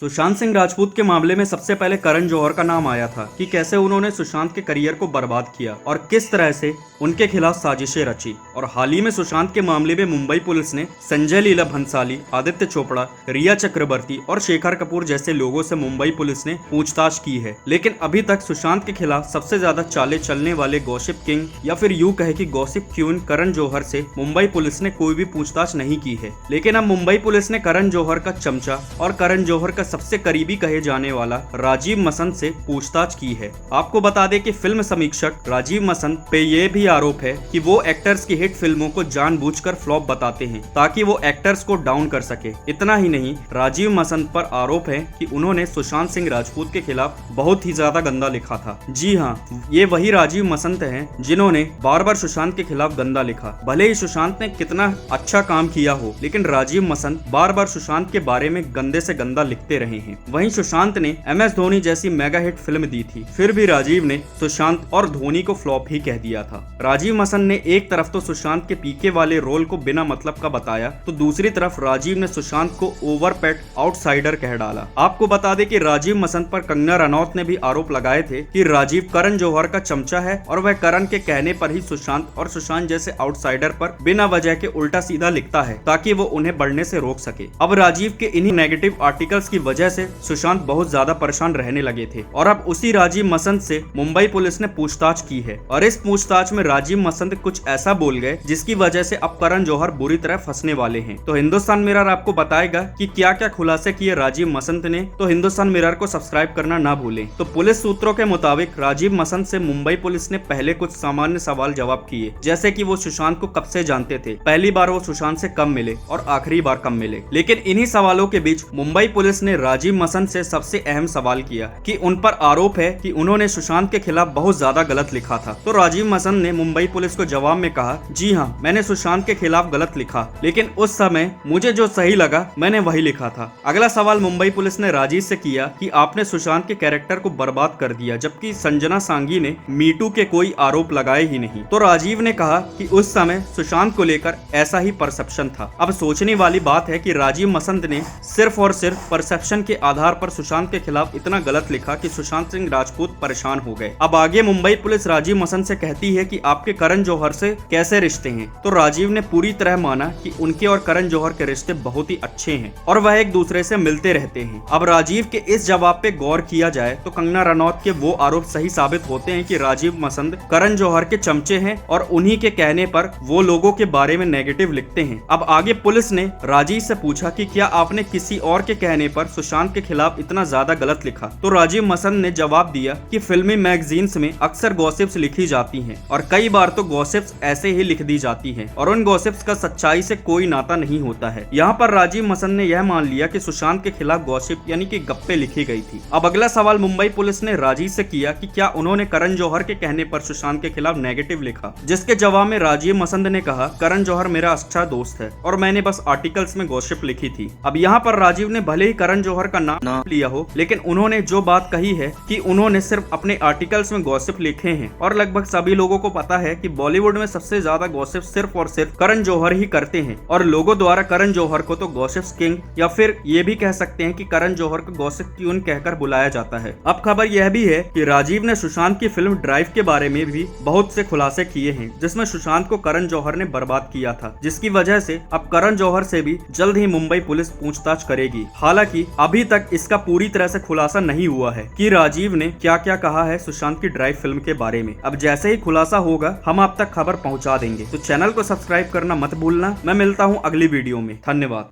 सुशांत सिंह राजपूत के मामले में सबसे पहले करण जौहर का नाम आया था कि कैसे उन्होंने सुशांत के करियर को बर्बाद किया और किस तरह से उनके खिलाफ साजिशें रची। और हाल ही में सुशांत के मामले में मुंबई पुलिस ने संजय लीला भंसाली, आदित्य चोपड़ा, रिया चक्रवर्ती और शेखर कपूर जैसे लोगों से मुंबई पुलिस ने पूछताछ की है। लेकिन अभी तक सुशांत के खिलाफ सबसे ज्यादा चाले चलने वाले गॉसिप किंग या फिर यूं कहे कि गॉसिप क्वीन करण जौहर से मुंबई पुलिस ने कोई भी पूछताछ नहीं की है। लेकिन अब मुंबई पुलिस ने करण जौहर का चमचा और करण जौहर का सबसे करीबी कहे जाने वाला राजीव मसंद से पूछताछ की है। आपको बता दें कि फिल्म समीक्षक राजीव मसंद पे ये भी आरोप है कि वो एक्टर्स की हिट फिल्मों को जानबूझकर फ्लॉप बताते हैं ताकि वो एक्टर्स को डाउन कर सके। इतना ही नहीं, राजीव मसंद पर आरोप है कि उन्होंने सुशांत सिंह राजपूत के खिलाफ बहुत ही ज्यादा गंदा लिखा था। जी हाँ, ये वही राजीव मसंद हैं जिन्होंने बार बार सुशांत के खिलाफ गंदा लिखा। भले ही सुशांत ने कितना अच्छा काम किया हो, लेकिन राजीव मसंद बार बार सुशांत के बारे में गंदे से गंदा लिखते रहे हैं। वहीं सुशांत ने MS धोनी जैसी मेगा हिट फिल्म दी थी, फिर भी राजीव ने सुशांत और धोनी को फ्लॉप ही कह दिया था। राजीव मसंद ने एक तरफ तो सुशांत के पीके वाले रोल को बिना मतलब का बताया, तो दूसरी तरफ राजीव ने सुशांत को ओवरपेट आउटसाइडर कह डाला। आपको बता दें कि राजीव मसंद पर कंगना रनौत ने भी आरोप लगाए थे कि राजीव करण जौहर का चमचा है और वह करण के कहने पर ही सुशांत और सुशांत जैसे आउटसाइडर पर बिना वजह के उल्टा सीधा लिखता है ताकि वो उन्हें बढ़ने से रोक सके। अब राजीव के इन्हीं नेगेटिव आर्टिकल्स की वजह से सुशांत बहुत ज्यादा परेशान रहने लगे थे और अब उसी राजीव मसंद से मुंबई पुलिस ने पूछताछ की है। और इस पूछताछ में राजीव मसंद कुछ ऐसा बोल गए जिसकी वजह से अब करण जौहर बुरी तरह फंसने वाले हैं। तो हिंदुस्तान मिरर आपको बताएगा कि क्या क्या खुलासे किए राजीव मसंद ने, तो हिंदुस्तान मिरर को सब्सक्राइब करना ना भूलें। तो पुलिस सूत्रों के मुताबिक राजीव मसंद से मुंबई पुलिस ने पहले कुछ सामान्य सवाल जवाब किए, जैसे कि वो सुशांत को कब से जानते थे, पहली बार वो सुशांत से कब मिले और आखिरी बार कब मिले। लेकिन इन्हीं सवालों के बीच मुंबई पुलिस ने राजीव मसंद से सबसे अहम सवाल किया कि उन पर आरोप है कि उन्होंने सुशांत के खिलाफ बहुत ज्यादा गलत लिखा था। तो राजीव मसंद ने मुंबई पुलिस को जवाब में कहा, जी हाँ, मैंने सुशांत के खिलाफ गलत लिखा, लेकिन उस समय मुझे जो सही लगा मैंने वही लिखा था। अगला सवाल मुंबई पुलिस ने राजीव से किया कि आपने सुशांत के कैरेक्टर को बर्बाद कर दिया, जबकि संजना सांगी ने मीटू के कोई आरोप लगाए ही नहीं। तो राजीव ने कहा कि उस समय सुशांत को लेकर ऐसा ही परसेप्शन था। अब सोचने वाली बात है कि राजीव मसंद ने सिर्फ और सिर्फ परसेप्शन के आधार पर सुशांत के खिलाफ इतना गलत लिखा कि सुशांत सिंह राजपूत परेशान हो गए। अब आगे मुंबई पुलिस राजीव मसंद से कहती है कि आपके करण जौहर से कैसे रिश्ते हैं। तो राजीव ने पूरी तरह माना कि उनके और करण जौहर के रिश्ते बहुत ही अच्छे हैं और वह एक दूसरे से मिलते रहते हैं। अब राजीव के इस जवाब पे गौर किया जाए तो कंगना रनौत के वो आरोप सही साबित होते हैं कि राजीव मसंद करण जौहर के चमचे हैं और उन्हीं के कहने पर वो लोगों के बारे में नेगेटिव लिखते हैं। अब आगे पुलिस ने राजीव से पूछा कि क्या आपने किसी और के कहने पर सुशांत के खिलाफ इतना ज्यादा गलत लिखा। तो राजीव मसंद ने जवाब दिया कि फिल्मी मैगजीन्स में अक्सर गॉसिप्स लिखी जाती हैं और कई बार तो गॉसिप्स ऐसे ही लिख दी जाती हैं और उन गॉसिप्स का सच्चाई से कोई नाता नहीं होता है। यहाँ पर राजीव मसंद ने यह मान लिया कि सुशांत के खिलाफ गॉसिप यानी कि गप्पे लिखी गई थी। अब अगला सवाल मुंबई पुलिस ने राजीव से किया कि क्या उन्होंने करण जौहर के कहने पर सुशांत के खिलाफ नेगेटिव लिखा, जिसके जवाब में राजीव मसंद ने कहा, करण जौहर मेरा अच्छा दोस्त है और मैंने बस आर्टिकल्स में गॉसिप लिखी थी। अब यहाँ पर राजीव ने भले ही करण जौहर का नाम लिया हो, लेकिन उन्होंने जो बात कही है कि उन्होंने सिर्फ अपने आर्टिकल्स में गॉसिप लिखे हैं और लगभग सभी लोगों को पता है कि बॉलीवुड में सबसे ज्यादा गॉसिप सिर्फ और सिर्फ करण जौहर ही करते हैं और लोगों द्वारा करण जौहर को तो गॉसिप किंग या फिर ये भी कह सकते हैं कि करण जौहर को गॉसिप क्वीन कहकर बुलाया जाता है। अब खबर यह भी है कि राजीव ने सुशांत की फिल्म ड्राइव के बारे में भी बहुत से खुलासे किए हैं, जिसमें सुशांत को करण जौहर ने बर्बाद किया था, जिसकी वजह से अब करण जौहर से भी जल्द ही मुंबई पुलिस पूछताछ करेगी। हालांकि अभी तक इसका पूरी तरह से खुलासा नहीं हुआ है कि राजीव ने क्या क्या कहा है सुशांत की ड्राइव फिल्म के बारे में। अब जैसे ही खुलासा होगा हम आप तक खबर पहुंचा देंगे, तो चैनल को सब्सक्राइब करना मत भूलना। मैं मिलता हूं अगली वीडियो में। धन्यवाद।